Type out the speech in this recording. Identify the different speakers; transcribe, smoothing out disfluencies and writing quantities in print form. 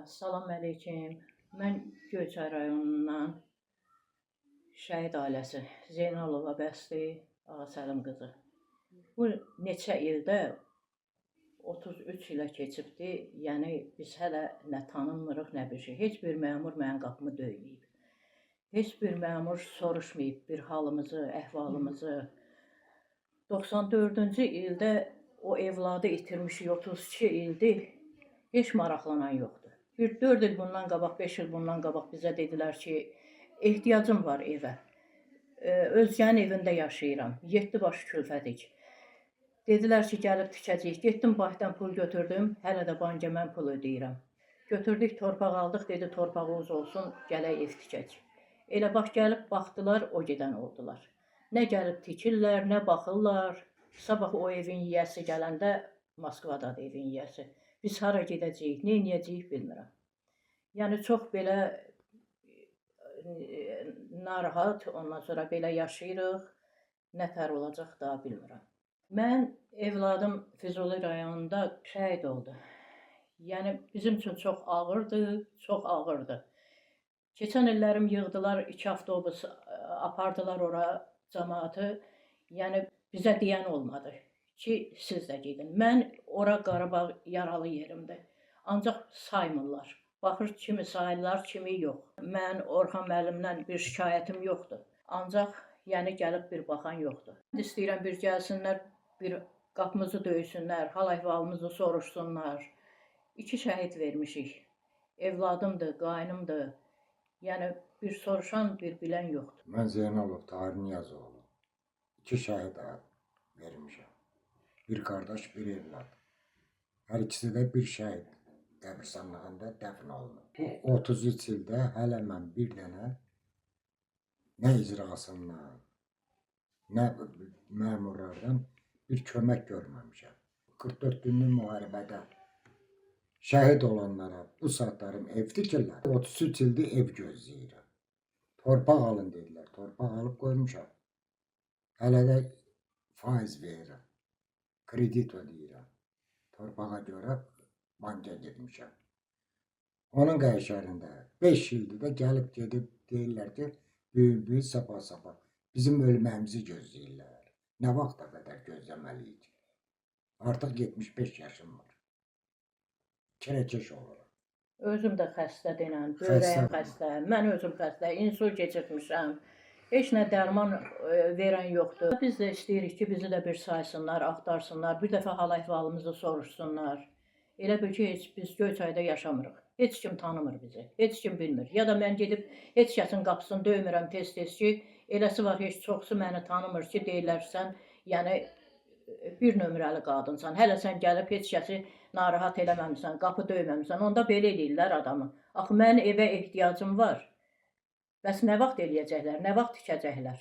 Speaker 1: Salam əleyküm. Mən Göyçay rayonundan şəhid ailəsi Zeynalova Bəsti Ağasəlim qızı. Bu neçə ildə 33 ilə keçibdi. Yəni biz hələ nə tanınmırıq, nə bir şey. Heç bir məmur mənim qapımı döyməyib. Heç bir məmur soruşmayıb bir halımızı, əhvalımızı. 94-cü ildə o evladı itirmişik, 32 ildir. Heç maraqlanan yoxdur. Bir 4 il bundan qabaq, 5 il bundan qabaq bizə dedilər ki, ehtiyacım var evə. Özgənin evində yaşayıram. 7 baş külfədik. Dedilər ki, gəlib tikəcəyik. Getdim, bankdan pul götürdüm. Hələ də banka mən pul ödəyirəm. Götürdük, torpaq aldıq. Dedi, torpağımız olsun, gələk ev tikək. Elə bax, gəlib baxdılar, o gedən oldular. Nə gəlib tikirlər, nə baxırlar. Sabah o evin yiyəsi gələndə, Moskvadadır evin yiyəsi. Biz hara gedəcəyik, nə edəcəyik bilmirəm. Yəni çox belə narahat, ondan sonra belə yaşayırıq. Nətər olacaq da bilmirəm. Mən evladım Füzuli rayonunda şəhid oldu. Yəni bizim üçün çox ağırdı, çox ağırdı. Keçən illərim yığdılar, 2 avtobus apardılar ora cəmaatı. Yəni bizə deyən olmadı ki, siz də gedin. Mən ora Qarabağ yaralı yerimdir. Ancaq saymırlar. Baxır kimi sayırlar, kimi yox. Mən Orxan müəllimdən bir şikayətim yoxdur. Ancaq yəni gəlib bir baxan yoxdur. İstəyirəm bir gəlsinlər, bir qapımızı döysünlər, hal-əhvalımızı soruşsunlar. 2 şəhid vermişik. Evladımdır, qaynımdır. Yəni bir soruşan, bir bilən yoxdur.
Speaker 2: Mən Zeynalov Tahir Niyazoğlu. 2 şəhid vermişəm. Bir qardaş, bir evlad. Hər ikisi də bir şəhid qəbirstanlığında dəfn olunub. Bu 33 ildə hələ mən bir dənə nə icrasından, nə məmurlardan bir kömək görməmişəm. 44 günlük müharibədə şəhid olanlara bu saatlarım ev tikirlər. 33 ildir ev gözləyirəm. Torpaq alın dedilər. Torpaq alıb qoymuşam. Hələ də faiz verirəm. Kredit ödəyirəm. Torpağa görə banka getmişəm. Onun qəşərində 5 ildir də gəlib gedib deyirlər ki, böyük sapa. Bizim ölməyimizi gözləyirlər. Nə vaxta qədər gözləməliyik? Artıq 75 yaşım var. Kirəkeş oluram.
Speaker 1: Özüm də xəstədirəm, böyrəyim xəstə, mən özüm xəstə, insult keçirmişəm. Heç nə dərman verən yoxdur. Biz də istəyirik ki, bizi də bir saysınlar, axtarsınlar, bir dəfə hal-əhvalımızı soruşsunlar. Elə bil ki, biz Göyçayda yaşamırıq. Heç kim tanımır bizi, heç kim bilmir. Ya da mən gedib heç kəsin qapısını döymürəm tez-tez ki, eləsi var, heç çoxsu məni tanımır ki, deyirlər sən, yəni bir nömrəli qadınsan. Hələ sən gəlib heç kəsi narahat eləməmişsən, qapı döyməmişsən. Onda belə eləyirlər adamı. Axı mənim evə ehtiyacım var. Bəs nə vaxt eləyəcəklər, nə vaxt tikəcəklər?